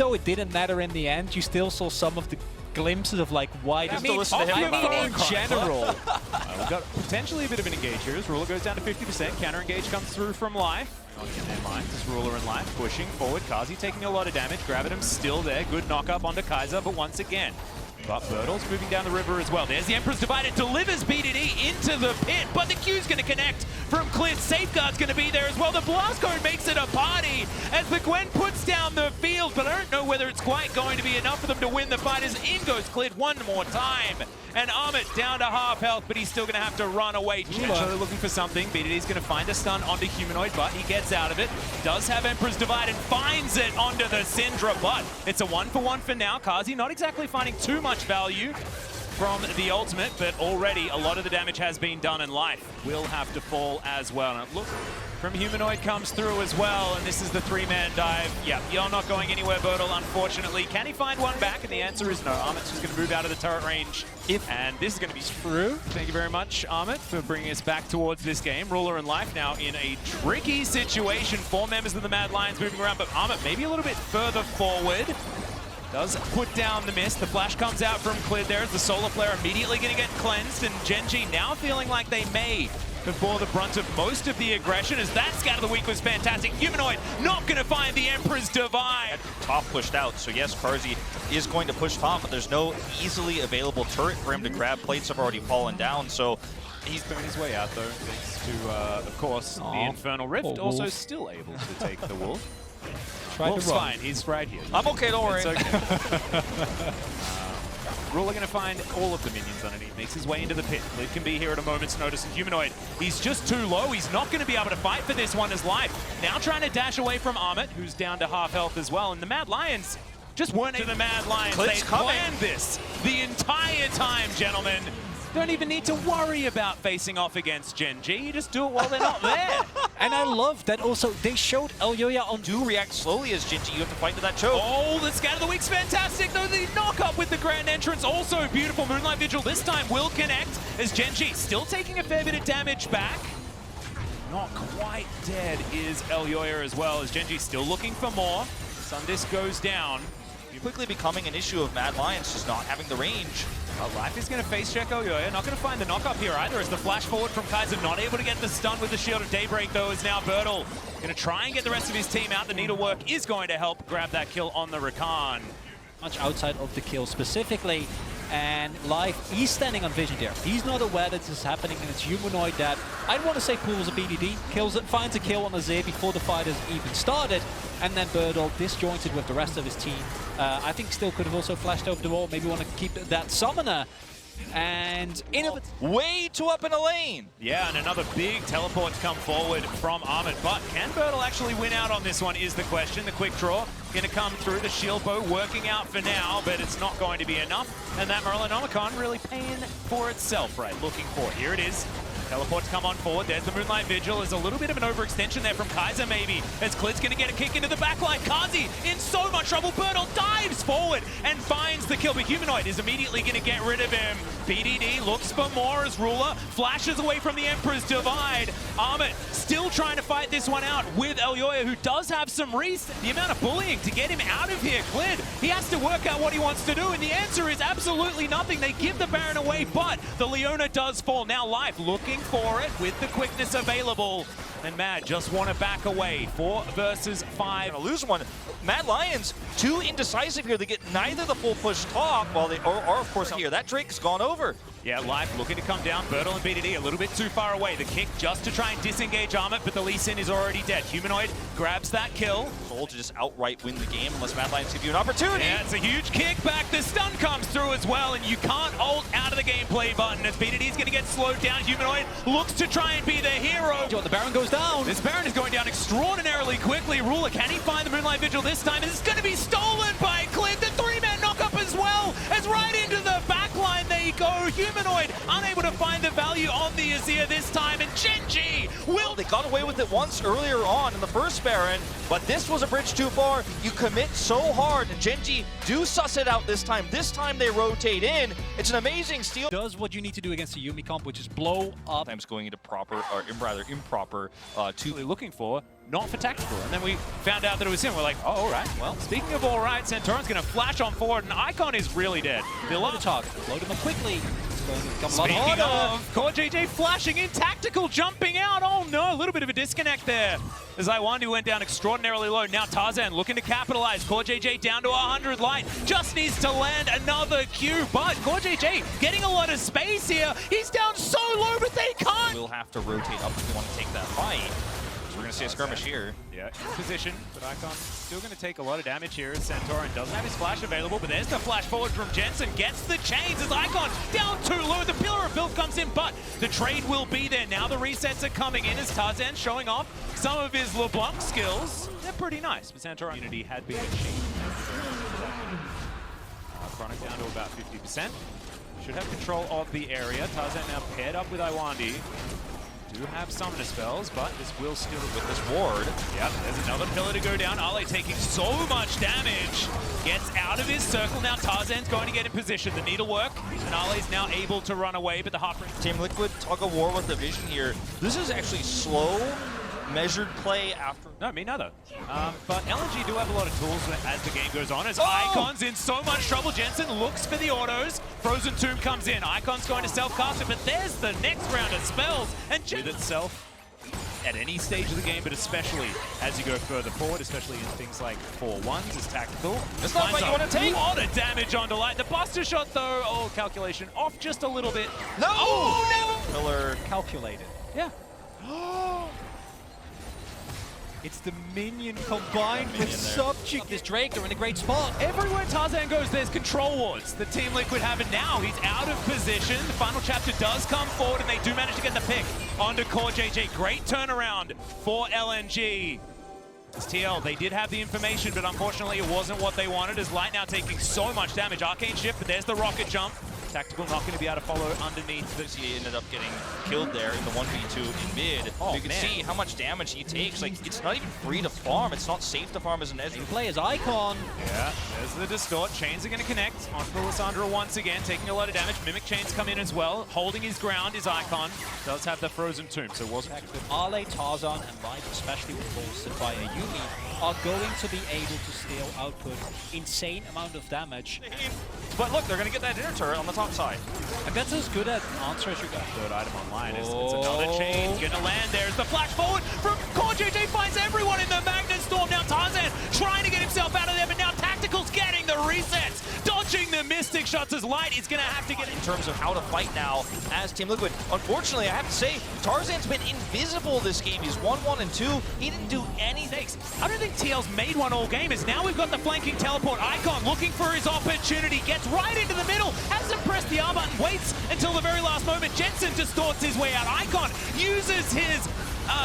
though it didn't matter in the end, you still saw some of the glimpses of like why in general. We've got potentially a bit of an engage here as Ruler goes down to 50%. Counter engage comes through from Life. On in their minds as Ruler and Life pushing forward. Kazi taking a lot of damage. Gravitum's still there. Good knock up onto Kaiser, but once again, but Birdle's moving down the river as well. There's the Emperor's Divide. It delivers BDD into the pit, but the Q's going to connect from Clint. Safeguard's going to be there as well. The Blast Cone makes it a party as the Gwen puts down the field, but I don't know whether it's quite going to be enough for them to win the fight as in goes Clint one more time. And Amit down to half health, but he's still going to have to run away. They're looking for something. BDD's going to find a stun onto Humanoid, but he gets out of it. Does have Emperor's Divide and finds it onto the Syndra, but it's a 1-for-1 for now. Kazi not exactly finding too much value from the ultimate, but already a lot of the damage has been done, and Life will have to fall as well. And look, from Humanoid comes through as well, and this is the 3-man dive. Yeah, you're not going anywhere, Birdle, unfortunately. Can he find one back? And the answer is no. Amit's just going to move out of the turret range. And this is going to be through. Thank you very much, Amit, for bringing us back towards this game. Ruler and Life now in a tricky situation. 4 members of the Mad Lions moving around, but Amit maybe a little bit further forward. Does put down the mist. The flash comes out from Clid there as the solar flare immediately going to get cleansed, and Gen.G now feeling like they may have bore the brunt of most of the aggression as that scout of the week was fantastic. Humanoid not going to find the Emperor's Divide. Top pushed out, so yes, Karzi is going to push top, but there's no easily available turret for him to grab. Plates have already fallen down, so he's burned his way out though, thanks to, of course, the Infernal Rift. Also still able to take the Wolf. Wolf's fine, he's right here. I'm okay, don't worry. Okay. Ruler going to find all of the minions underneath. Makes his way into the pit. Lid can be here at a moment's notice. And Humanoid, he's just too low. He's not going to be able to fight for this one as Life. Now trying to dash away from Amit, who's down to half health as well. And the Mad Lions just weren't to the Mad Lions. They planned this the entire time, gentlemen. Don't even need to worry about facing off against Gen.G. You just do it while they're not there. And I love that also they showed Elyoya on... Do react slowly as Gen.G. You have to fight to that choke. Oh, the scout of the week's fantastic, though. The knock-up with the Grand Entrance, also beautiful. Moonlight Vigil this time will connect as Gen.G still taking a fair bit of damage back. Not quite dead is Elyoya as well, as Gen.G still looking for more. Sundisk goes down. Quickly becoming an issue of Mad Lions just not having the range. Life is going to face check Elyoya. Not going to find the knock-up here either as the flash forward from Kaiser not able to get the stun with the Shield of Daybreak, though, is now Birdle going to try and get the rest of his team out. The needlework is going to help grab that kill on the Rakan. Much outside of the kill specifically, and Life, he's standing on vision there. He's not aware that this is happening, and it's Humanoid that, I don't want to say pulls a BDD, kills it, finds a kill on a Zay before the fight has even started, and then Birdle disjointed with the rest of his team. I think still could have also flashed over the wall, maybe want to keep that summoner. And way too up in the lane. Yeah, and another big teleport to come forward from Amit. But can Birdle actually win out on this one is the question. The quick draw going to come through. The shield bow working out for now, but it's not going to be enough. And that Merlinomicon really paying for itself, right? Looking for it. Here it is. Teleport to come on forward. There's the Moonlight Vigil. There's a little bit of an overextension there from Kaiser, maybe. As Klid's going to get a kick into the backline. Kazi in so much trouble. Birdle dives forward and finds the kill. But Humanoid is immediately going to get rid of him. BDD looks for more as Ruler flashes away from the Emperor's Divide. Amit still trying to fight this one out with Elyoya, who does have some reset. The amount of bullying to get him out of here, Clid, he has to work out what he wants to do, and the answer is absolutely nothing. They give the Baron away, but the Leona does fall. Now Life looking for it with the quickness available. And Mad just want to back away. 4 versus 5. Gonna lose one. Mad Lions, too indecisive here. They get neither the full push top, while they are of course here. That Drake's gone over. Yeah, Life looking to come down. Birdle and BDD a little bit too far away. The kick just to try and disengage Amit, but the Lee Sin is already dead. Humanoid grabs that kill. Soul to just outright win the game unless Mad Lions give you an opportunity. Yeah, it's a huge kick back. The stun comes through as well, and you can't ult out of the gameplay button as BDD is going to get slowed down. Humanoid looks to try and be the hero. The Baron goes down. This Baron is going down extraordinarily quickly. Ruler, can he find the Moonlight Vigil this time? And it's going to be stolen by Clint. The 3-man knock-up as well, as right into the backline they go. Humanoid unable to find the value on the Azir this time, and Gen.G will got away with it once earlier on in the first Baron, but this was a bridge too far. You commit so hard, and Gen.G do suss it out this time. This time they rotate in. It's an amazing steal. Does what you need to do against the Yumi comp, which is blow up. Sometimes going into proper, or rather improper, looking for, not for tactical. And then we found out that it was him. We're like, oh, all right. Well, speaking of all right, Santorin's going to flash on forward, and Icon is really dead. They'll load the target, load him up quickly. Speaking of, GEN.G flashing in, tactical jumping out. Oh no, a little bit of a disconnect there. As Iwandi went down extraordinarily low. Now Tarzan looking to capitalize. GEN.G down to 100 light. Just needs to land another Q, but GEN.G getting a lot of space here. He's down so low, but they can't. We'll have to rotate up if we want to take that fight. We're going to see a skirmish here. Yeah, in position, but Icon still going to take a lot of damage here as Santorin doesn't have his flash available, but there's the flash forward from Jensen, gets the chains as Icon down too low. The Pillar of Filth comes in, but the trade will be there. Now the resets are coming in as Tarzan showing off some of his LeBlanc skills. They're pretty nice, but Santorin unity had been achieved. Chronic down to about 50%. Should have control of the area. Tarzan now paired up with Iwandi. Do have summoner spells, but this will still with this ward. Yep, there's another pillar to go down. Ale taking so much damage. Gets out of his circle. Now Tarzan's going to get in position. The needlework, and Ale's now able to run away, but the Heartbreak. Team Liquid tug of war with the vision here. This is actually slow, measured play after. No, me neither. But LNG do have a lot of tools as the game goes on. As Icon's in so much trouble, Jensen looks for the autos. Frozen Tomb comes in. Icon's going to self-cast it, but there's the next round of spells. And with itself at any stage of the game, but especially as you go further forward, especially in things like 4-1s as tactical. It's not what you want to take. A lot of damage on Delight. The Buster Shot, though, calculation off just a little bit. No! Oh, no! Pillar Calculated. Yeah. It's the minion combined with Subject. This Drake are in a great spot. Everywhere Tarzan goes, there's control wards. The Team Liquid have it now. He's out of position. The final chapter does come forward, and they do manage to get the pick onto GEN.G. Great turnaround for LNG. As TL, they did have the information, but unfortunately it wasn't what they wanted, as Light now taking so much damage. Arcane Shift, but there's the rocket jump. Tactical not going to be able to follow underneath. He ended up getting killed there in the 1v2 in mid. Oh, you can see how much damage he takes. Like, it's not even free to farm. It's not safe to farm as an Ezreal. Play as Icon. Yeah, there's the Distort. Chains are going to connect on Lissandra once again, taking a lot of damage. Mimic Chains come in as well. Holding his ground is Icon. Does have the Frozen Tomb, so it wasn't... With Ale, Tarzan, and Light, especially with bolstered by a Yumi, are going to be able to still output insane amount of damage. But look, they're going to get that inner turret on the top side. And that's as good an answer as you got. Third item online is it's another chain. Gonna land. There's the flash forward from GEN.G. Finds everyone in the Magnet Storm. Now Tarzan trying to get himself out of there, but now Tactical's getting the resets. Dodging the Mystic Shots as Light is gonna have to get in terms of how to fight now as Team Liquid. Unfortunately, I have to say, Tarzan's been invisible this game. He's 1-1 and 2. He didn't do anything. I don't think TL's made one all game, as now we've got the flanking teleport. Icon looking for his opportunity. Gets right into the middle. Hasn't pressed the R button. Waits until the very last moment. Jensen distorts his way out. Icon uses his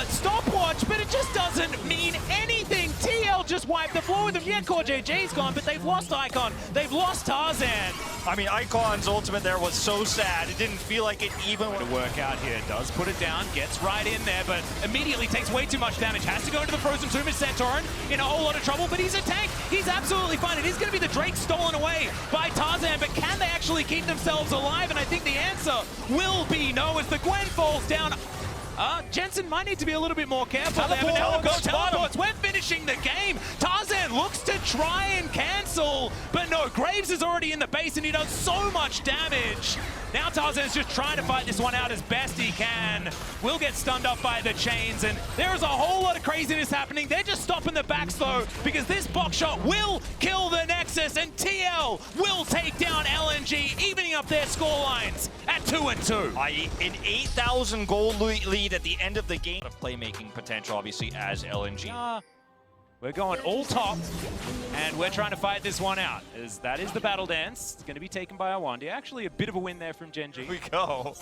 stopwatch, but it just doesn't mean anything. TL just wiped the floor with him. Yeah, GEN.G's gone, but they've lost Icon. They've lost Tarzan. I mean, Icon's ultimate there was so sad. It didn't feel like it even to work out here. Does put it down, gets right in there, but immediately takes way too much damage. Has to go into the Frozen Tomb. Is Santorin in a whole lot of trouble, but he's a tank. He's absolutely fine. It is going to be the Drake stolen away by Tarzan, but can they actually keep themselves alive? And I think the answer will be no, as the Gwen falls down. Jensen might need to be a little bit more careful there, but now go teleports. We're finishing the game. Tarzan looks to try and cancel, but no, Graves is already in the base and he does so much damage. Now Tarzan's just trying to fight this one out as best he can. Will get stunned up by the chains, and there is a whole lot of craziness happening. They're just stopping the backs though, because this box shot will kill the Nexus, and TL will take down LNG, evening up their score lines at 2-2. An 8,000 gold lead at the end of the game. Of playmaking potential, obviously, as LNG. We're going all top, and we're trying to fight this one out, as that is the battle dance. It's going to be taken by Iwandi. Actually, a bit of a win there from Gen.G. Here we go.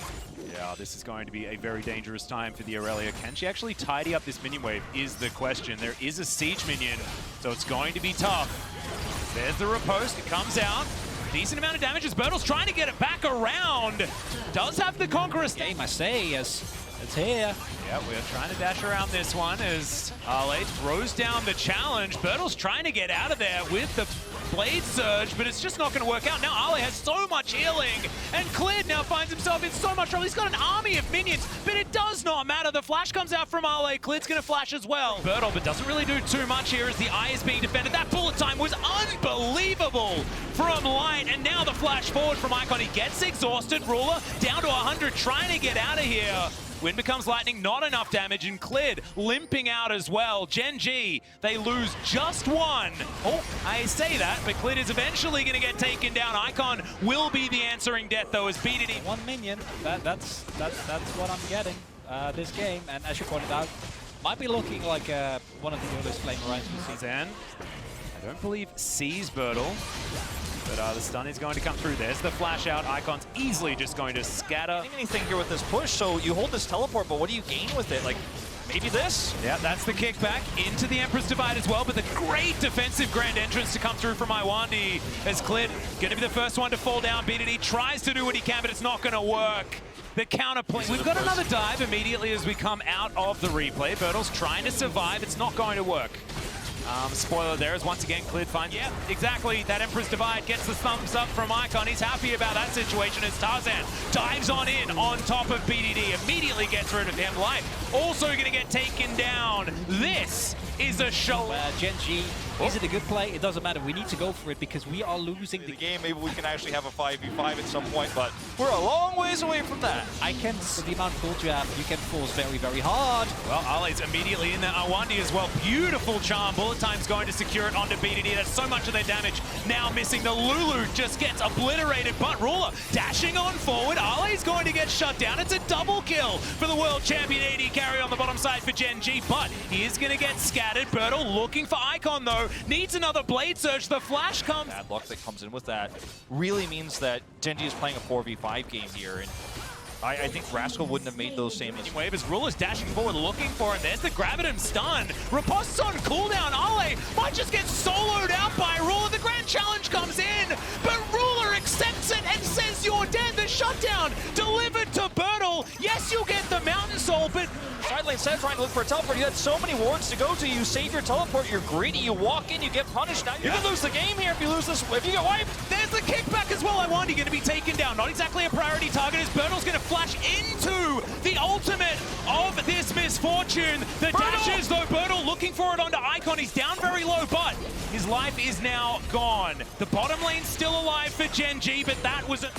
Yeah, this is going to be a very dangerous time for the Aurelia. Can she actually tidy up this minion wave is the question. There is a siege minion, so it's going to be tough. There's the riposte. It comes out. Decent amount of damage as Bertle's trying to get it back around. Does have the Conqueror. Game, I say, as It's here. Yeah, we're trying to dash around this one as Ale throws down the challenge. Bertle's trying to get out of there with the Blade Surge, but it's just not going to work out. Now Ale has so much healing, and Clid now finds himself in so much trouble. He's got an army of minions, but it does not matter. The flash comes out from Ale. Clid's going to flash as well. Bertle, but doesn't really do too much here as the eye is being defended. That bullet time was unbelievable from Light, and now the flash forward from Icon. He gets exhausted. Ruler down to 100, trying to get out of here. Wind becomes lightning, not enough damage, and Clid limping out as well. Gen.G, they lose just one. Oh, I say that, but Clid is eventually going to get taken down. Icon will be the answering death, though, as BDD. One minion, that's what I'm getting this game, and as you pointed out, might be looking like one of the oldest flame Orions we've seen. Zen, I don't believe sees Bertle. But the stun is going to come through. There's the flash out. Icon's easily just going to scatter. Anything here with this push, so you hold this teleport, but what do you gain with it? Like, maybe this? Yeah, that's the kickback into the Emperor's Divide as well, but the great defensive grand entrance to come through from Iwandi as Clid going to be the first one to fall down. BDD tries to do what he can, but it's not going to work. The counterpoint. We've got another dive immediately as we come out of the replay. Bertle's trying to survive. It's not going to work. Spoiler there is once again Clid finds, yeah, exactly, that Emperor's Divide gets the thumbs up from Icon. He's happy about that situation as Tarzan dives on in on top of BDD, immediately gets rid of him. Life also going to get taken down. This is a show. Gen.G, is it a good play? It doesn't matter. We need to go for it because we are losing the game. Maybe we can actually have a 5v5 at some point, but we're a long ways away from that. I can, with the amount of gold you have, you can force very, very hard. Well, Ale's immediately in there. Awandi as well. Beautiful charm. Bullet time's going to secure it onto BDD. That's so much of their damage. Now missing the Lulu just gets obliterated, but Ruler dashing on forward. Ale's going to get shut down. It's a double kill for the world champion AD carry on the bottom side for Gen.G, but he is going to get scattered. Bertle looking for Icon though. Needs another Blade Surge. The flash comes. Bad luck that comes in with that really means that Gen.G is playing a 4v5 game here, and I think Rascal wouldn't have made those same mistakes. Wave as Ruler's dashing forward looking for it. There's the Gravitum stun. Ripost's on cooldown. Ale might just get soloed out by Ruler. The grand challenge comes in, but Ruler accepts it and says you're dead. The shutdown delivered to Bertle. Yes, you'll get the Mountain Soul, but side lane said trying to look for a teleport. You had so many wards to go to. You save your teleport. You're greedy. You walk in. You get punished. Now you can lose the game here if you lose this. If you get wiped. There's the kickback as well. Iwandi going to be taken down. Not exactly a priority target as Bertle's going to flash into the ultimate of this misfortune. The dashes though. Bertle looking for it onto Icon. He's down very low, but his life is now gone. The bottom lane's still alive for Gen.G, but that was a...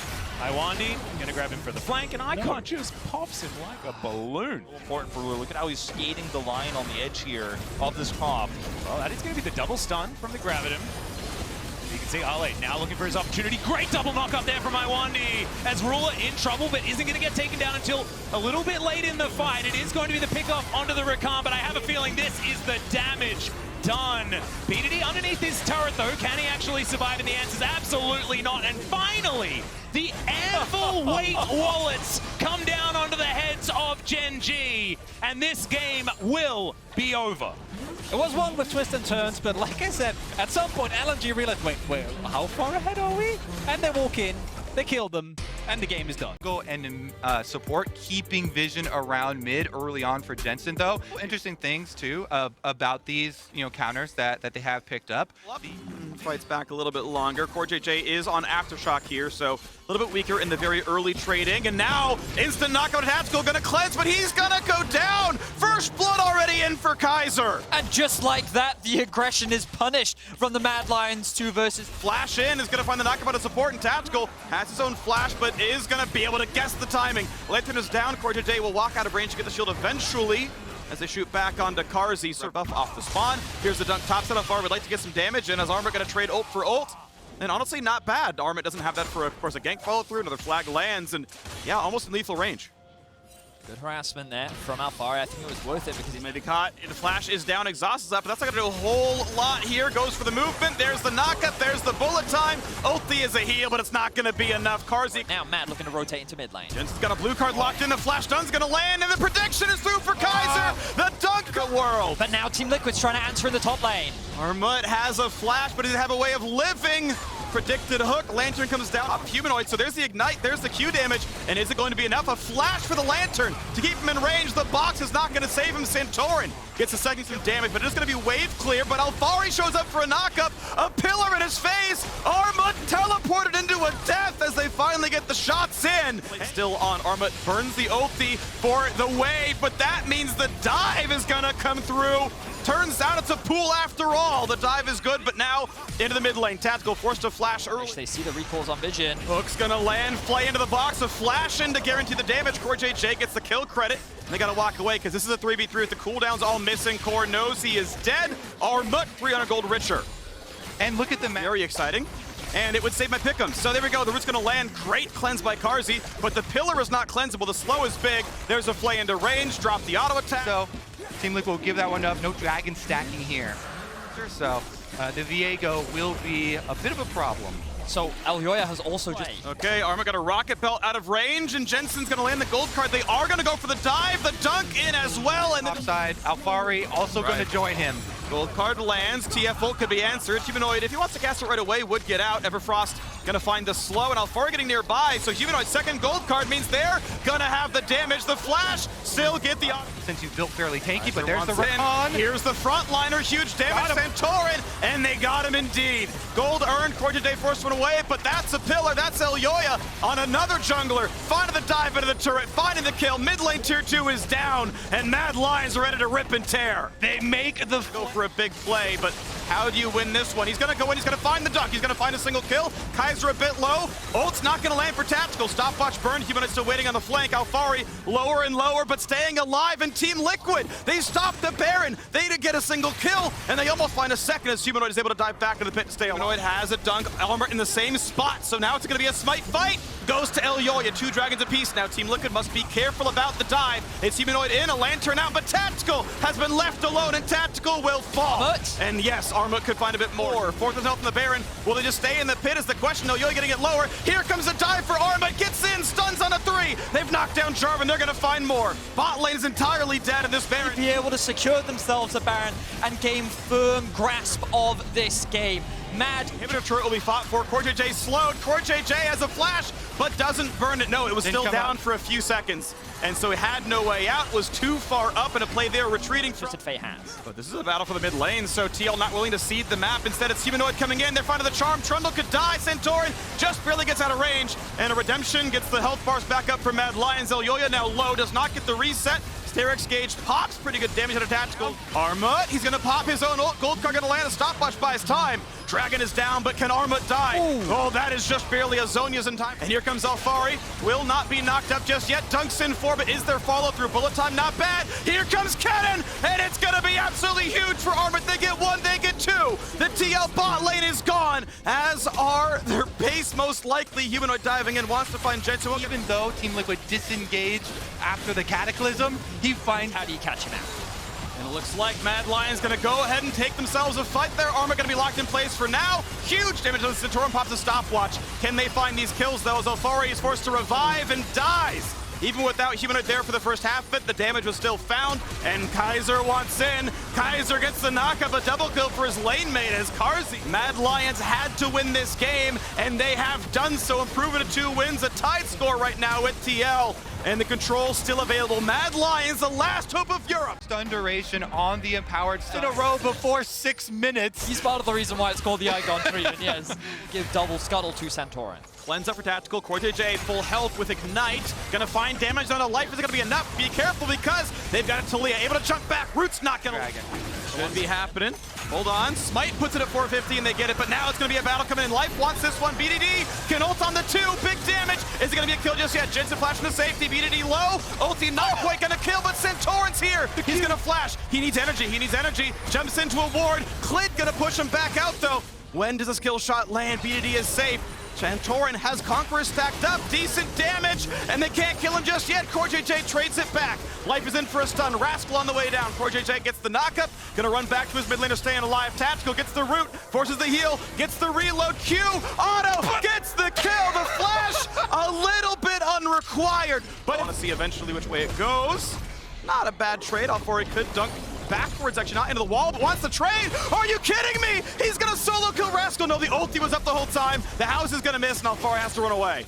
Iwandi going to grab him for the flank, and Icon just pops him like a balloon. So important for Ruler. Look at how he's skating the line on the edge here of this comp. Well, that is going to be the double stun from the Gravitum. You can see Ale now looking for his opportunity. Great double knock up there from Iwandi as Ruler in trouble, but isn't going to get taken down until a little bit late in the fight. It is going to be the pickoff onto the Rakan, but I have a feeling this is the damage done. BDD underneath his turret though. Can he actually survive? And the answer is absolutely not. And finally, the Anvil weight wallets come down onto the heads of Gen.G, and this game will be over. It was one with twists and turns, but like I said, at some point LNG realized, wait, how far ahead are we? And they walk in, they kill them, and the game is done. Go and support keeping vision around mid early on for Jensen though. Interesting things too about these counters that they have picked up. Fights back a little bit longer. CoreJJ is on Aftershock here, so a little bit weaker in the very early trading. And now instant knockout Tactical gonna cleanse, but he's gonna go down. First blood already in for Kaiser. And just like that, the aggression is punished from the Mad Lions 2 versus. Flash in is gonna find the knockout of support, and Tactical has his own flash, but is gonna be able to guess the timing. Lantern is down. CoreJJ will walk out of range to get the shield eventually, as they shoot back onto Karzi. Serve buff off the spawn. Here's the dunk top set off. Would like to get some damage in as Armor gonna trade ult for ult. And honestly, not bad. Armit doesn't have that for, of course, a gank follow through. Another flag lands, and yeah, almost in lethal range. Good harassment there from Alfari. I think it was worth it because He may be caught. The flash is down, exhaust is up, but that's not gonna do a whole lot here. Goes for the movement. There's the knockup. There's the bullet time. Ulti is a heal, but it's not gonna be enough. Karzi. now Mad looking to rotate into mid lane. Jensen's got a blue card locked in. The flash stun's gonna land, and the prediction is through for Kaiser. The dunk world. But now Team Liquid's trying to answer in the top lane. Armut has a flash, but he doesn't have a way of living. predicted hook. Lantern comes down off Humanoid, so there's the ignite, there's the Q damage, and is it going to be enough? A flash for the Lantern to keep him in range. The box is not going to save him. Santorin gets a second some damage, but it is going to be wave clear, but Alfari shows up for a knockup. A pillar in his face. Armut teleported into a death as they finally get the shots in. Still on. Armut burns the ulti for the wave, but that means the dive is going to come through. Turns out it's a pool after all. The dive is good, but now into the mid lane. Tactical forced to flash early. They see the recalls on Vision. Hook's gonna land, fly into the box, a flash in to guarantee the damage. Core JJ gets the kill credit. And they gotta walk away because this is a 3v3 with the cooldowns all missing. Core knows he is dead. Armut 300 gold richer. And look at the map. Very exciting. And it would save my pick'em. So there we go, the root's gonna land. Great cleanse by Carzzy, but the pillar is not cleansable. The slow is big. There's a flay into range, drop the auto attack. So Team Liquid will give that one up. No dragon stacking here. So the Viego will be a bit of a problem. So Elyoya has also just... Okay, Armut got a rocket belt out of range, and Jensen's gonna land the gold card. They are gonna go for the dive, the dunk in as well, and Offside, Alfari also going to join him. gold card lands. TF ult could be answered. Humanoid, if he wants to cast it right away, would get out. Everfrost gonna find the slow, and Alfari getting nearby. So Humanoid's second gold card means they're gonna have the damage. The flash still get the... Since he's built fairly tanky, but there's Wants the in. recon. Here's the frontliner, huge damage, Santorin, and they got him indeed. Gold earned, Core JJ forced one away, but that's a pillar, that's Elyoya on another jungler, finding the dive into the turret, finding the kill, mid lane tier 2 is down, and Mad Lions are ready to rip and tear. They make the go for a big play, but how do you win this one? He's gonna go in, he's gonna find the dunk, he's gonna find a single kill. Kaiser a bit low, ult's not gonna land for Tactical, stopwatch burn, Humanoid still waiting on the flank. Alfari lower and lower, but staying alive, and Team Liquid, they stop the Baron, they did get a single kill, and they almost find a second as Humanoid is able to dive back into the pit to stay alive. Humanoid has a dunk, Elmer in the same spot, so now it's gonna be a smite fight. Goes to Elyoya, 2 dragons apiece. Now Team Liquid must be careful about the dive. It's Humanoid in, a Lantern out, but Tactical has been left alone, and Tactical will fall. Armut. And yes, Armut could find a bit more. 4th health in the Baron. Will they just stay in the pit is the question. Elyoya getting it lower. Here comes a dive for Armut, gets in, stuns on a 3. They've knocked down Jarvan, they're gonna find more. Bot lane is entirely dead in this Baron. Be able to secure themselves a Baron and gain firm grasp of this game. Mad. Inhibitor turret will be fought for. Core JJ slowed. Core JJ has a flash, but doesn't burn it. No, it was still down for a few seconds. And so he had no way out, was too far up in a play there, retreating. Twisted Fate has. But this is a battle for the mid lane, so TL not willing to cede the map. Instead, it's Humanoid coming in. They're finding the charm. Trundle could die. Santorin just barely gets out of range. And a redemption gets the health bars back up for Mad Lions. Elyoya now low, does not get the reset. Sterex Gauge pops, pretty good damage out of Tactical. Armut, he's gonna pop his own ult. Gold card gonna land, a stopwatch by his time. Dragon is down, but can Armut die? Ooh. Oh, that is just barely a Zhonya's in time. And here comes Alfari, will not be knocked up just yet. Dunks in 4, but is there follow through? Bullet time, not bad. Here comes Cannon, and it's gonna be absolutely huge for Armut. They get 1, they get 2. The TL bot lane is gone, as are their base most likely. Humanoid diving in, wants to find Jensen. Even though Team Liquid disengaged after the Cataclysm, he finds... How do you catch him out? And it looks like Mad Lions gonna go ahead and take themselves a fight there. Armor gonna be locked in place for now. Huge damage to the Santorin, pops a stopwatch. Can they find these kills though, as Alfari is forced to revive and dies? Even without Humanoid there for the first half of it, the damage was still found, and Kaiser wants in. Kaiser gets the knockup, a double kill for his lane mate as Carzzy. Mad Lions had to win this game, and they have done so, improving to 2 wins, a tied score right now with TL. And the control still available. Mad Lions, the last hope of Europe. Stun duration on the empowered in a row before 6 minutes. He's part of the reason why it's called the Icon treatment, yes. Give double scuttle to Santorin. Cleanse up for Tactical. Core JJ full health with Ignite. Gonna find damage on a life. Is it gonna be enough? Be careful because they've got Talia able to jump back. Root's not gonna... Should be happening. Hold on. Smite puts it at 450 and they get it, but now it's gonna be a battle coming in. Life wants this one. BDD can ult on the 2. Big damage. Is it gonna be a kill just yet? Jensen flashing to safety. BDD low. Ulti not quite gonna kill, but Santorin's here. He's gonna flash. He needs energy. He needs energy. Jumps into a ward. Clid gonna push him back out though. When does a skill shot land? BDD is safe. Santorin has Conqueror stacked up, decent damage, and they can't kill him just yet. Core JJ trades it back. Life is in for a stun. Rascal on the way down. Core JJ gets the knockup, gonna run back to his mid laner, staying alive. Tactical gets the root, forces the heal, gets the reload. Q, auto, gets the kill. The flash, a little bit unrequired, but I want to see eventually which way it goes. Not a bad trade. Alfari could dunk backwards, actually not into the wall, but wants the trade. Are you kidding me? He's gonna solo kill Rascal. No, the ulti was up the whole time. The house is gonna miss, and Alfari has to run away.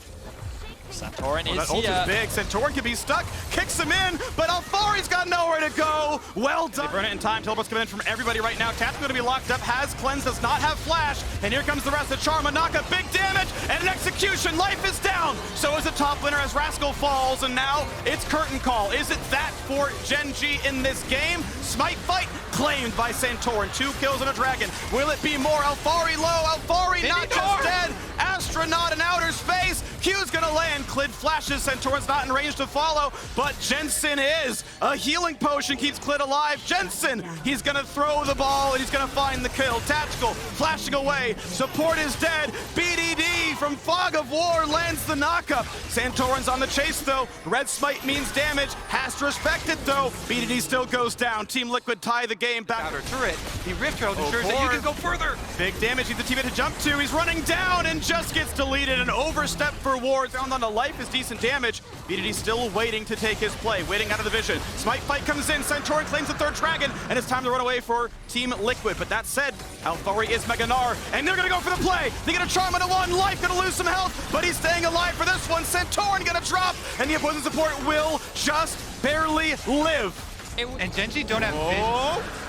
Santorin That is ult here. is big. Santorin can be stuck, kicks him in, but Alfari's got nowhere to go. Well done. They burn it in time. Teleport's coming in from everybody right now. Cat's going to be locked up. Has cleanse, does not have flash. And here comes the rest of Charma. Naka, big damage and an execution. Life is down. So is the top winner as Rascal falls. And now it's curtain call. Is it that for Gen.G in this game? Smite fight claimed by Santorin. 2 kills and a dragon. Will it be more? Alfari low. Alfari not just dead. Astronaut in outer space. Q's gonna land. Clid flashes. Santorin's not in range to follow, but Jensen is. A healing potion keeps Clid alive. Jensen, he's gonna throw the ball and he's gonna find the kill. Tactical flashing away. Support is dead. BDD from Fog of War lands the knockup. Santorin's on the chase though. Red Smite means damage. Has to respect it though. BDD still goes down. Team Liquid tie the game back. Outer turret. The Rift Herald ensures that you can go further. Big damage. He's the teammate to jump to. He's running down and just gets deleted. An overstep for Ward. Found on the life is decent damage. BDD still waiting to take his play. Waiting out of the vision. Smite fight comes in. Santorin claims the 3rd dragon. And it's time to run away for Team Liquid. But that said, Alfari is Mega Gnar. And they're going to go for the play. They get a charm into 1. Life going to lose some health. But he's staying alive for this one. Santorin going to drop. And the opposing support will just barely live. And Gen.G don't have vision.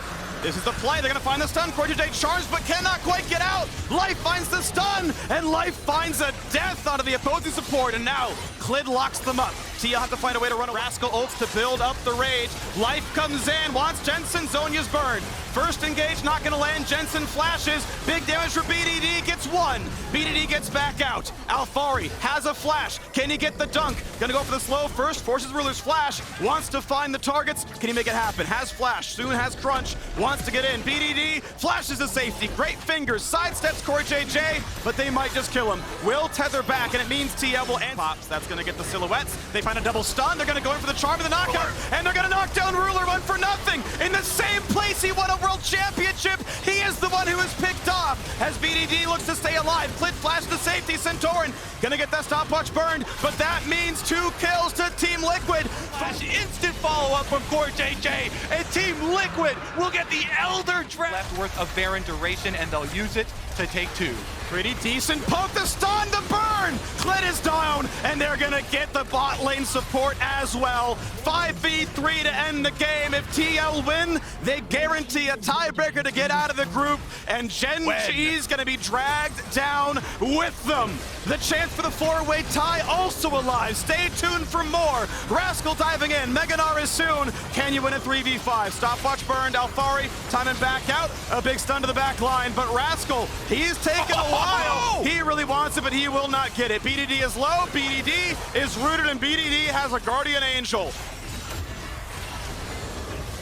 This is the play. They're going to find the stun. J charged, but cannot quite get out. Life finds the stun, and Life finds a death out of the opposing support. And now, Clid locks them up. Tia have to find a way to run a Rascal ults to build up the rage. Life comes in, wants Jensen. Zonya's burned. First engage, not going to land. Jensen flashes. Big damage for BDD, gets 1. BDD gets back out. Alfari has a flash. Can he get the dunk? Going to go for the slow first. Forces Ruler's flash. Wants to find the targets. Can he make it happen? Has flash. Soon has crunch. Wants to get in. BDD flashes to safety. Great fingers. Sidesteps JJ, but they might just kill him. Will tether back, and it means TL will end. Pops. That's going to get the silhouettes. They find a double stun. They're going to go in for the charm of the knockout, and they're going to knock down Ruler 1 for nothing. In the same place he won a world championship, he is the one who is picked off. As BDD looks to stay alive, Clid flash to safety. Santorin going to get that stopwatch burned, but that means 2 kills to Team Liquid. Flash instant follow-up from JJ, and Team Liquid will get the Elder Draft left worth of Baron duration, and they'll use it to take 2. Pretty decent poke, the stun, the burn! Clid is down, and they're gonna get the bot lane support as well. 5v3 to end the game. If TL win, they guarantee a tiebreaker to get out of the group, and Gen.G is gonna be dragged down with them. The chance for the 4-way tie also alive. Stay tuned for more. Rascal diving in. Mega Gnar is soon. Can you win a 3v5? Stopwatch burned. Alfari timing back out. A big stun to the back line, but Rascal, he's taking a while. He really wants it, but he will not get it. BDD is low. BDD is rooted, and BDD has a Guardian Angel.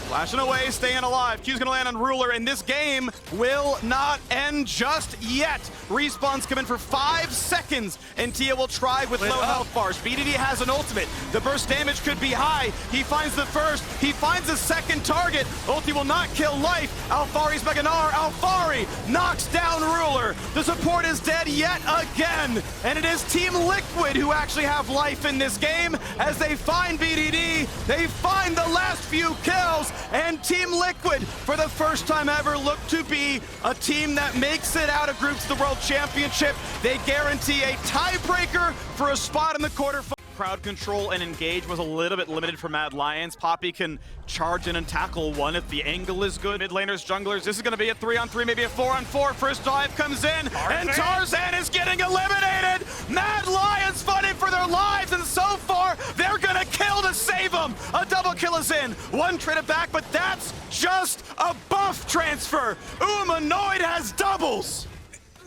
Flashing away, staying alive. Q's gonna land on Ruler, and this game will not end just yet. Respawns come in for 5 seconds, and Tia will try with low health bars. BDD has an ultimate. The burst damage could be high. He finds the first. He finds a second target. Ulti will not kill Life. Alfari's Mega Gnar. Alfari knocks down Ruler. The support is dead yet again, and it is Team Liquid who actually have life in this game as they find BDD. They find the last few kills. And Team Liquid, for the first time ever, look to be a team that makes it out of groups to the World Championship. They guarantee a tiebreaker for a spot in the quarterfinals. Crowd control and engage was a little bit limited for Mad Lions. Poppy can charge in and tackle 1 if the angle is good. Mid laners, junglers, this is going to be a 3-on-3, maybe a 4-on-4. First dive comes in, and Tarzan is getting eliminated. Mad Lions fighting for their lives, and so far, they're going to kill to save them. A double kill is in. 1 traded back, but that's just a buff transfer. Umanoid has doubles.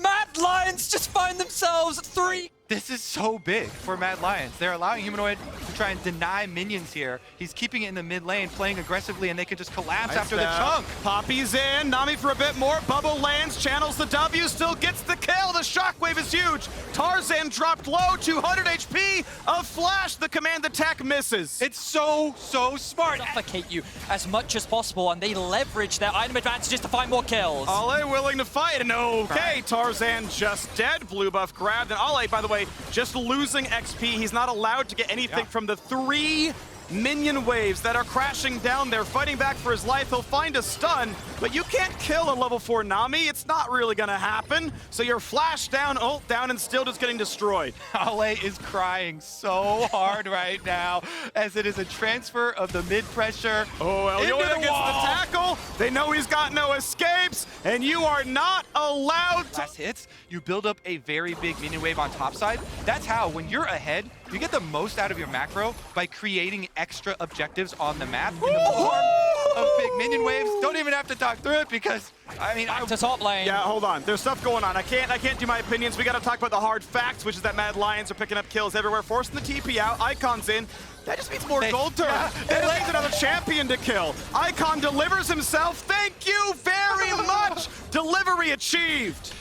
Mad Lions just find themselves 3. This is so big for Mad Lions. They're allowing Humanoid to try and deny minions here. He's keeping it in the mid lane, playing aggressively, and they can just collapse after the chunk. Poppy's in, Nami for a bit more. Bubble lands, channels the W, still gets the kill. The shockwave is huge. Tarzan dropped low, 200 HP. A flash, the command attack misses. It's so smart. Suffocate you as much as possible, and they leverage their item advantages to find more kills. Ale willing to fight, and okay, Tarzan just dead. Blue buff grabbed, and Ale, by the way, just losing XP. He's not allowed to get anything from the 3 minion waves that are crashing down there, fighting back for his life. He'll find a stun, but you can't kill a level 4 Nami. It's not really gonna happen. So you're flash down, ult down, and still just getting destroyed. Ale is crying so hard right now as it is a transfer of the mid pressure. Oh, Elyoya gets the tackle. They know he's got no escapes, and you are not allowed to. Last hits, you build up a very big minion wave on top side. That's how, when you're ahead, you get the most out of your macro by creating extra objectives on the map in the form of big minion waves. Don't even have to talk through it because, I mean, Back to top lane. Yeah, hold on. There's stuff going on. I can't do my opinions. We got to talk about the hard facts, which is that Mad Lions are picking up kills everywhere, forcing the TP out. Icon's in. That just means more gold turn. They laid another champion to kill. Icon delivers himself. Thank you very much. Delivery achieved.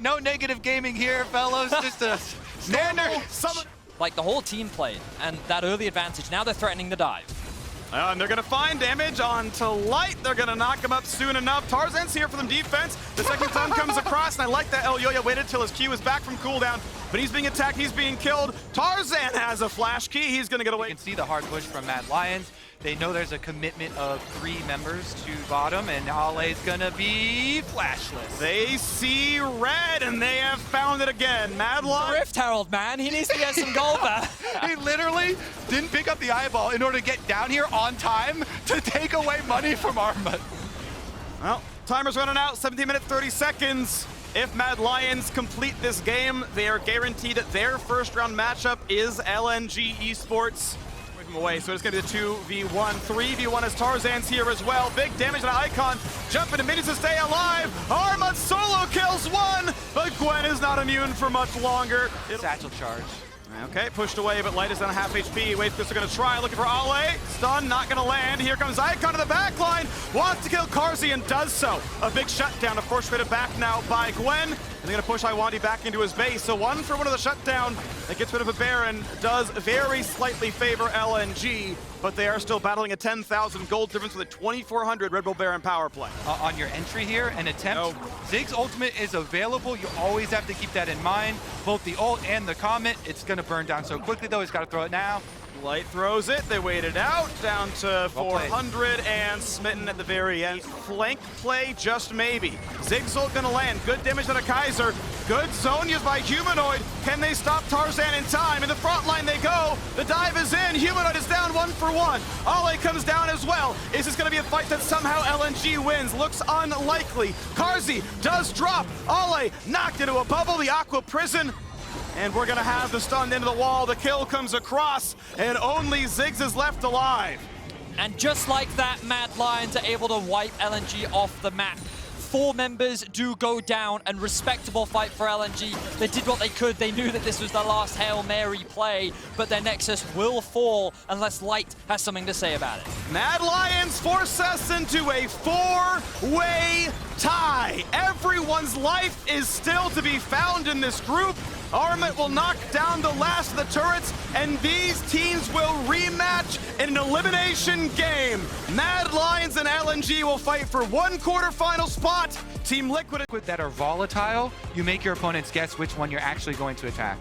No negative gaming here, fellows. Just a standard. Like the whole team played, and that early advantage. Now they're threatening the dive. And they're going to find damage onto Light. They're going to knock him up soon enough. Tarzan's here for them defense. The second time comes across, and I like that Elyoya waited till his Q was back from cooldown, but he's being attacked, he's being killed. Tarzan has a flash key. He's going to get away. You can see the hard push from Mad Lions. They know there's a commitment of 3 members to bottom, and Ale's going to be flashless. They see red, and they have found it again. Mad Lions. Rift Herald, man. He needs to get some gold there. He literally didn't pick up the eyeball in order to get down here on time to take away money from Arma. Well, timer's running out, 17 minutes, 30 seconds. If Mad Lions complete this game, they are guaranteed that their first round matchup is LNG Esports. Away, so it's going to be the 2v1, 3v1 as Tarzan's here as well. Big damage on Icon, jumping to minions to stay alive. Arma solo kills one, but Gwen is not immune for much longer. Satchel charge. Okay, pushed away, but Light is down half HP. Waiters are going to try, looking for Ale. Stun, not going to land. Here comes Icon to the back line. Wants to kill Carzzy and does so. A big shutdown, of course, traded back now by Gwen. And they're going to push Iwandi back into his base. So 1 for 1 of the shutdown that gets rid of a Baron does very slightly favor LNG, but they are still battling a 10,000 gold difference with a 2,400 Red Bull Baron power play. On your entry here, an attempt. Zig's ultimate is available. You always have to keep that in mind. Both the ult and the comet. It's going to burn down so quickly, though. He's got to throw it now. Light throws it. They wait it out. Down to 400 and smitten at the very end. Flank play, just maybe. Zig's ult going to land. Good damage on a Kaiser. Good zone used by Humanoid. Can they stop Tarzan in time? In the front line they go. The dive is in. Humanoid is down 1 for 1. Ale comes down as well. Is this going to be a fight that somehow LNG wins? Looks unlikely. Carzzy does drop. Ale knocked into a bubble. The Aqua Prison. And we're going to have the stun into the wall. The kill comes across, and only Ziggs is left alive. And just like that, Mad Lions are able to wipe LNG off the map. 4 members do go down, and respectable fight for LNG. They did what they could. They knew that this was the last Hail Mary play, but their Nexus will fall unless Light has something to say about it. Mad Lions force us into a 4-way tie. Everyone's life is still to be found in this group. Armit will knock down the last of the turrets, and these teams will rematch in an elimination game. Mad Lions and LNG will fight for 1 quarterfinal spot. Team Liquid That are volatile, you make your opponents guess which one you're actually going to attack.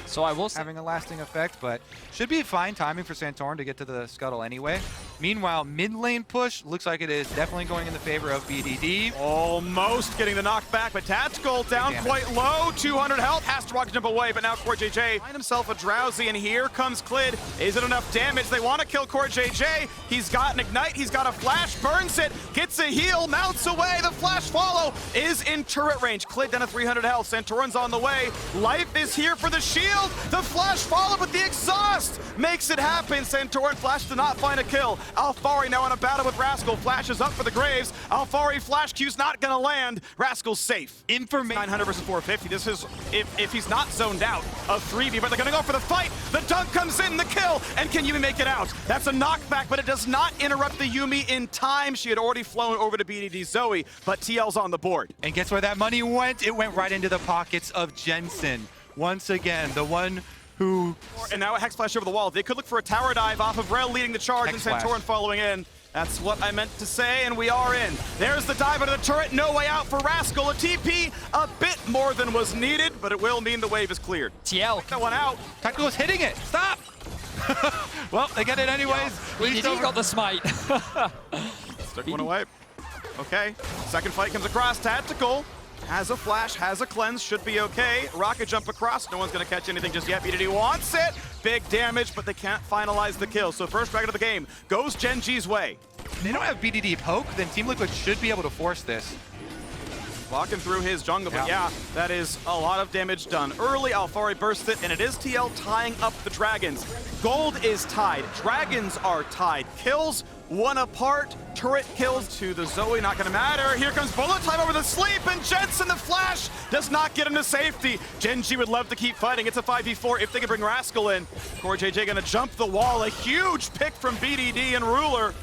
So I will say, Having a lasting effect, but should be fine timing for Santorin to get to the scuttle anyway. Meanwhile, mid lane push looks like it is definitely going in the favor of BDD. almost getting the knockback, but Tactical down quite low. 200 health, has to walk to jump away, but now Core JJ find himself a Drowsy, and here comes Clid. Is it enough damage? They want to kill Core JJ. He's got an Ignite, he's got a Flash, burns it, gets a heal, mounts away. The Flash follow is in turret range. Clid down to 300 health. Santorin's on the way. Life is here for the shield. The Flash follow, but the exhaust makes it happen. Santorin Flash did not find a kill. Alfari now in a battle with Rascal. Flashes up for the Graves. Alfari Flash Q's not gonna land. Rascal's safe. 900 versus 450. This is, if he's not zoned out, a 3v, but they're gonna go for the fight. The dunk comes in, the kill, and can Yumi make it out? That's a knockback, but it does not interrupt the Yumi in time. She had already flown over to BDD Zoe, but TL's on the board. And guess where that money went? It went right into the pockets of Jensen. Once again, the one who... And now a Hex Flash over the wall. They could look for a tower dive off of Rel leading the charge Hex and Santorin Flash. following in. That's what I meant to say, and we are in. There's the dive into the turret. No way out for Rascal. A TP, a bit more than was needed, but it will mean the wave is cleared. TL. That one out. Tactical is hitting it. Stop! Well, they get it anyways. BDD got the smite. Took one away. Okay, second fight comes across. Tactical has a flash, has a cleanse, should be okay. Rocket jump across, no one's gonna catch anything just yet. BDD wants it, big damage, but they can't finalize the kill. So first dragon of the game goes Gen.G's way. If they don't have BDD poke, then Team Liquid should be able to force this. Walking through his jungle, but yeah, that is a lot of damage done early. Alphari bursts it, and it is TL tying up the dragons. Gold is tied, dragons are tied. Kills, one apart, turret kills to the Zoe, not gonna matter. Here comes bullet time over the sleep, and Jensen the flash does not get him to safety. Gen.G would love to keep fighting. It's a 5v4 if they can bring Rascal in. CoreJJ gonna jump the wall, a huge pick from BDD and Ruler.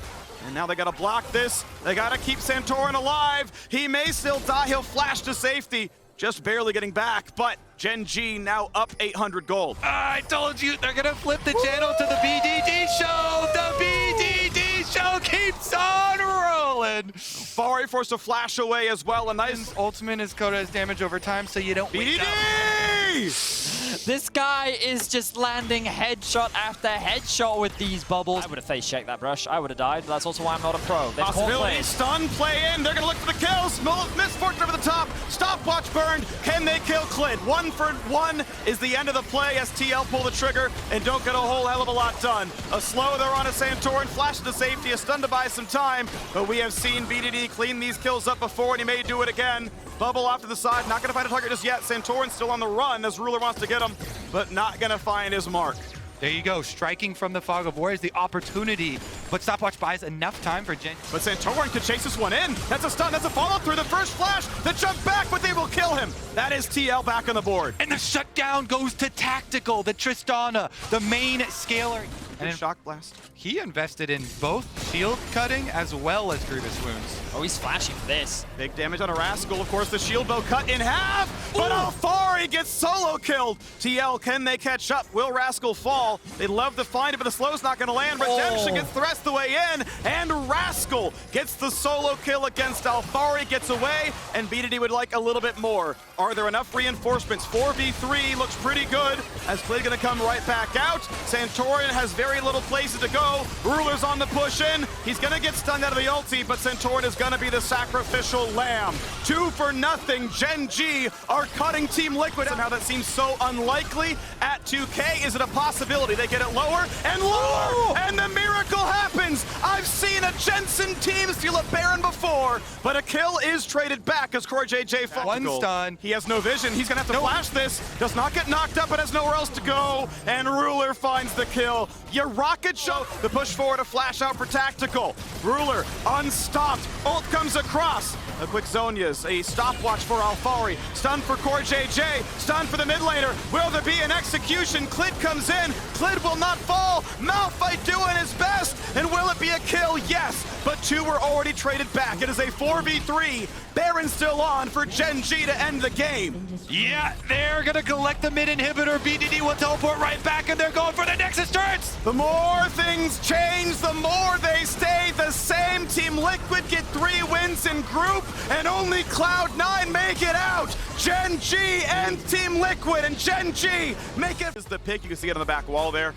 And now they gotta block this. They gotta keep Santorin alive. He may still die, he'll flash to safety. Just barely getting back, but Gen.G now up 800 gold. I told you, they're gonna flip the channel to the BDD show. The BDD show keeps on rolling. Alphari forced a flash away as well. A nice ultimate is coded as damage over time, so you don't wake up. BDD! This guy is just landing headshot after headshot with these bubbles. I would have face checked that brush. I would have died. That's also why I'm not a pro. They've caught Possibility, plays. stun, play in. They're gonna look for the kills. Misfortune over the top. Stopwatch burned. Can they kill Clid? 1 for 1 is the end of the play as TL pull the trigger and don't get a whole hell of a lot done. A slow there on a Santorin, flash to safety, a stun to buy some time, but we have seen BDD clean these kills up before and he may do it again. Bubble off to the side, not gonna find a target just yet. Santorin still on the run as Ruler wants to get him, but not gonna find his mark. There you go, striking from the Fog of War is the opportunity, but Stopwatch buys enough time for Gen. But Santorin could chase this one in. That's a stun, that's a follow through the first flash, the jump back, but they will kill him. That is TL back on the board. And the shutdown goes to Tactical, the Tristana, the main scaler. And shock blast. He invested in both shield cutting as well as Grievous Wounds. Oh, he's flashing for this. Big damage on a Rascal. Of course, the shield bow cut in half, but Alphari gets solo killed. TL, can they catch up? Will Rascal fall? They'd love to find it, but the slow's not going to land. Redemption gets the rest of the way in, and Rascal gets the solo kill against Alphari, gets away, and BDD would like a little bit more. Are there enough reinforcements? 4v3 looks pretty good, as Clid going to come right back out. Santorin has very little places to go. Ruler's on the push in. He's going to get stunned out of the ulti, but Santorin is going to be the sacrificial lamb. 2 for nothing. Gen.G are cutting Team Liquid. Somehow that seems so unlikely at 2K. Is it a possibility? They get it lower and lower, and the miracle happens. I've seen a Jensen team steal a Baron before, but a kill is traded back as CoreJJ falls. One stun. He has no vision. He's going to have to flash this. Does not get knocked up, but has nowhere else to go, and Ruler finds the kill. Your rocket show. The push forward, a flash out for Tactical. Ruler unstopped. Ult comes across. A quick Zonia's, a stopwatch for Alphari. Stun for CoreJJ. Stun for the mid laner. Will there be an execution? Clid comes in. Clid will not fall. Malphite doing his best. And will it be a kill? Yes. But 2 were already traded back. It is a 4v3. Baron still on for Gen.G to end the game. Yeah, they're gonna collect the mid inhibitor. BDD will teleport right back, and they're going for the Nexus turrets. The more things change, the more they stay the same. Team Liquid get 3 wins in group, and only Cloud9 make it out. Gen.G and Team Liquid, and Gen.G make it. This is the pick, you can see it on the back wall there.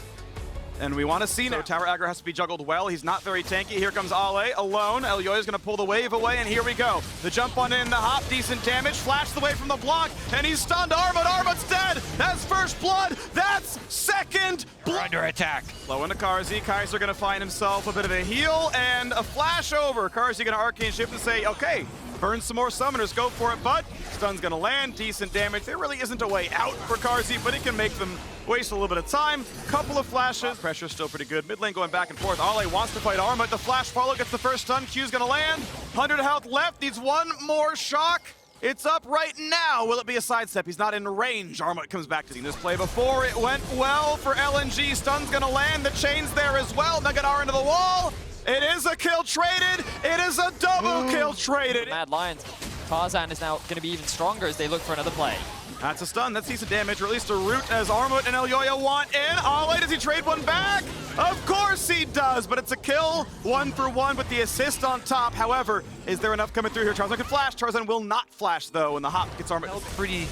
And we want to see now. Tower aggro has to be juggled well. He's not very tanky. Here comes Ale alone. Elyoya is going to pull the wave away, and here we go. The jump on in, the hop, decent damage. Flashed away from the block, and he's stunned. Armut's dead. That's first blood. That's second blood. We're under attack. Low into Karzi. Kaiser going to find himself a bit of a heal and a flash over. Karzi going to arcane shift and say, okay, burn some more summoners, go for it, bud. Stun's gonna land, decent damage. There really isn't a way out for Karzi, but it can make them waste a little bit of time. Couple of flashes. Pressure's still pretty good. Mid lane going back and forth. Ale wants to fight Armut. The flash follow gets the first stun. Q's gonna land. 100 health left. Needs one more shock. It's up right now. Will it be a sidestep? He's not in range. Armut comes back to see this play before. It went well for LNG. Stun's gonna land. The chain's there as well. Nugget R into the wall. It is a kill traded. It is a double kill traded. Mad Lions. Tarzan is now going to be even stronger as they look for another play. That's a stun. That's decent damage, or at least a root as Armut and Elyoya want in. Ale, does he trade one back? Of course he does, but it's a kill. 1 for 1 with the assist on top. However, is there enough coming through here? Tarzan can flash. Tarzan will not flash, though, and the hop gets Armut. Pretty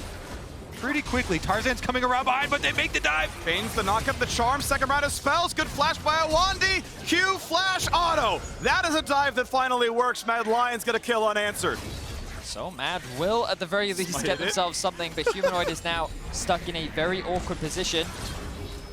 pretty quickly. Tarzan's coming around behind, but they make the dive. Feigns the knock up the charm, second round of spells, good flash by Awandi, Q flash auto. That is a dive that finally works. Mad Lion's gonna kill unanswered. So Mad will, at the very least, get themselves something, but Humanoid is now stuck in a very awkward position.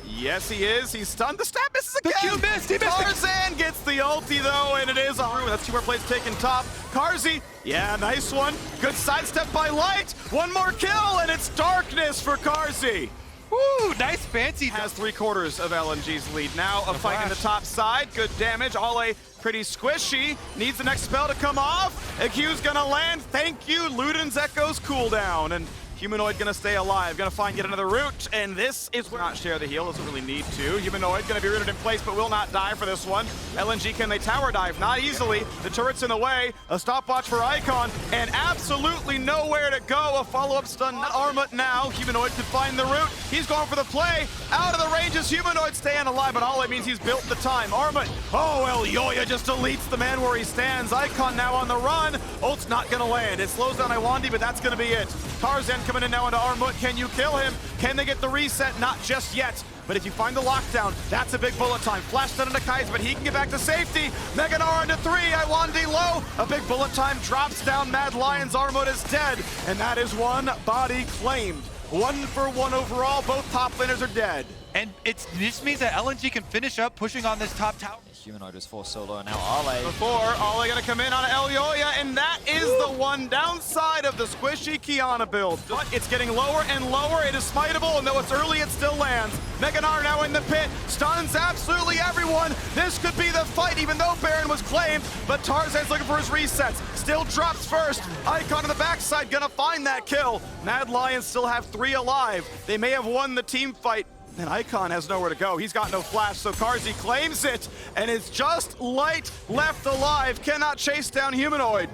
Yes, he is. He's stunned. The stab misses again. The Q missed. He missed. Tarzan gets the ulti, though, and it is a room. That's 2 more plays taken top. Carzzy, yeah, nice one. Good sidestep by Light. One more kill, and it's darkness for Carzzy. Woo, nice fancy. Has 3/4 of LNG's lead. Now a fight in the top side. Good damage. Ale pretty squishy. Needs the next spell to come off. A Q's gonna land. Thank you. Luden's Echo's cooldown. And Humanoid gonna stay alive, gonna find yet another route, and this is where not share the heal, doesn't really need to. Humanoid gonna be rooted in place, but will not die for this one. LNG, can they tower dive? Not easily. The turret's in the way. A stopwatch for Icon, and absolutely nowhere to go. A follow-up stun, not Armut now. Humanoid could find the route. He's going for the play. Out of the ranges, Humanoid staying alive, but all it means he's built the time. Armut, oh, Elyoya just deletes the man where he stands. Icon now on the run. Ult's not gonna land. It slows down Iwandi, but that's gonna be it. Tarzan coming in now into Armut. Can you kill him? Can they get the reset? Not just yet. But if you find the lockdown, that's a big bullet time. Flash stun into Kaiser, but he can get back to safety. Mega Gnar into 3. Iwandi low. A big bullet time drops down. Mad Lion's Armut is dead. And that is one body claimed. 1 for 1 overall. Both top laners are dead. And this means that LNG can finish up pushing on this top tower. Humanoid was forced solo, and now Ale. Before, Ale gonna come in on Elyoya, and that is the one downside of the squishy Kiana build. But it's getting lower and lower. It is smiteable, and though it's early, it still lands. Mega Gnar now in the pit, stuns absolutely everyone. This could be the fight, even though Baron was claimed, but Tarzan's looking for his resets. Still drops first. Icon on the backside gonna find that kill. Mad Lions still have 3 alive. They may have won the team fight, and Icon has nowhere to go. He's got no flash, so Carzzy claims it, and it's just Light left alive. Cannot chase down Humanoid.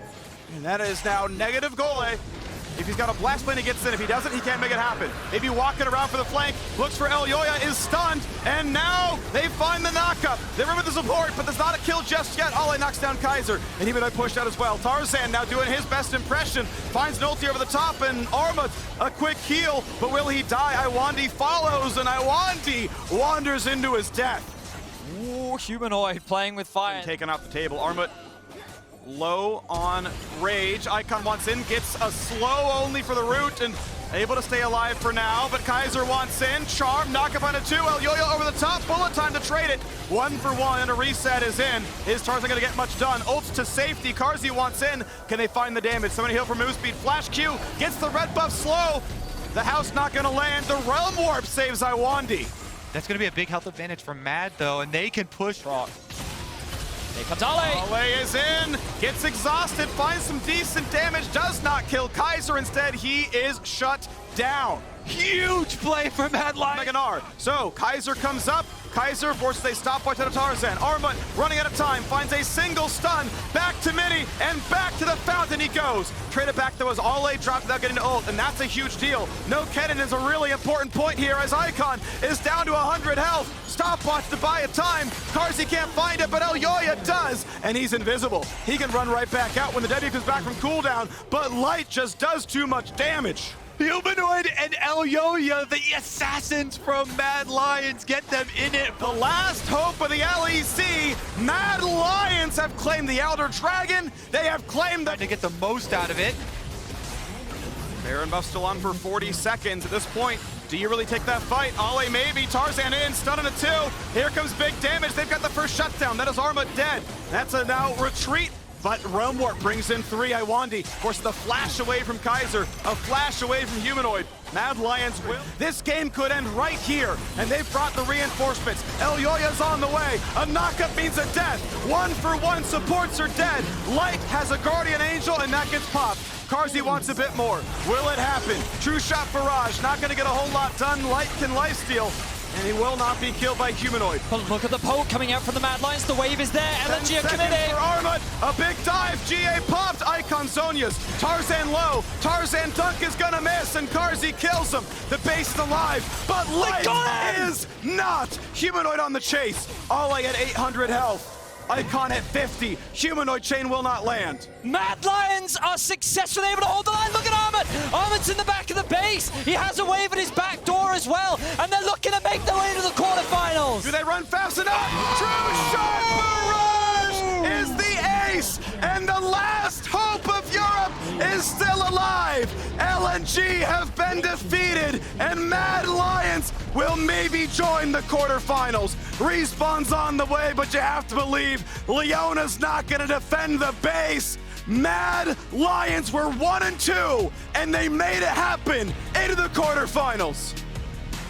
And that is now negative goal. If he's got a blast plane, he gets in. If he doesn't, he can't make it happen. Maybe walking around for the flank, looks for Elyoya, is stunned, and now they find the knockup. They remember the support, but there's not a kill just yet. Ale knocks down Kaiser, and Humanoid pushed out as well. Tarzan now doing his best impression, finds an ulti over the top, and Armut a quick heal, but will he die? Iwandi follows, and Iwandi wanders into his death. Ooh, Humanoid playing with fire. Taken off the table. Armut low on rage. Icon wants in, gets a slow only for the root, and able to stay alive for now, but Kaiser wants in. Charm, knock up onto 2. Elyoya over the top, bullet time to trade it. 1 for 1, and a reset is in. Is Tarzan gonna get much done? Ults to safety, Carzzy wants in. Can they find the damage? Somebody heal for move speed. Flash Q, gets the red buff slow. The house not gonna land. The Realm Warp saves Iwandi. That's going to be a big health advantage for Mad, though, and they can push. Here comes Ale. Ale is in, gets exhausted, finds some decent damage, does not kill Kaiser. Instead, he is shut down. Huge play for Mad Lion. Mega Gnar. So Kaiser comes up. Kaiser forces a stopwatch out of Tarzan. Armut running out of time, finds a single stun. Back to Mini, and back to the fountain he goes. Trade it back though as Ale dropped without getting to ult, and that's a huge deal. No Kennen is a really important point here as Icon is down to 100 health. Stopwatch to buy a time. Carzzy can't find it, but Elyoya does, and he's invisible. He can run right back out when the W comes back from cooldown, but Light just does too much damage. Humanoid and Elyoya, the assassins from Mad Lions, get them in it. The last hope of the LEC. Mad Lions have claimed the Elder Dragon. They have claimed to get the most out of it. Baron buff still on for 40 seconds at this point. Do you really take that fight? Ale maybe, Tarzan in, stun on a 2. Here comes big damage. They've got the first shutdown. That is Armut dead. That's a now retreat. But Realm Warp brings in 3. Iwandi forces the flash away from Kaiser, a flash away from Humanoid. Mad Lions will. This game could end right here, and they've brought the reinforcements. Elyoya's on the way. A knockup means a death. 1 for 1 supports are dead. Light has a Guardian Angel, and that gets popped. Carzzy wants a bit more. Will it happen? True shot barrage. Not going to get a whole lot done. Light can lifesteal. And he will not be killed by Humanoid. But look at the poke coming out from the Mad Lions. The wave is there. LNG are committed. For Armut, a big dive. GA popped. Icon Zonias. Tarzan low. Tarzan dunk is gonna miss, and Carzzy kills him. The base is alive, but Light is not. Humanoid on the chase. Ale at 800 health. Icon at 50. Humanoid chain will not land. Mad Lions are successfully able to hold the line. Look at Armand. Armand's in the back of the base. He has a wave at his back door as well. And they're looking to make their way to the quarterfinals. Do they run fast enough? True Shot Barrage is the ace, and the last hope of Europe is still alive. LNG have been defeated, and Mad Lions will maybe join the quarterfinals. Respawn's on the way, but you have to believe Leona's not gonna defend the base. Mad Lions were 1-2, and they made it happen into the quarterfinals.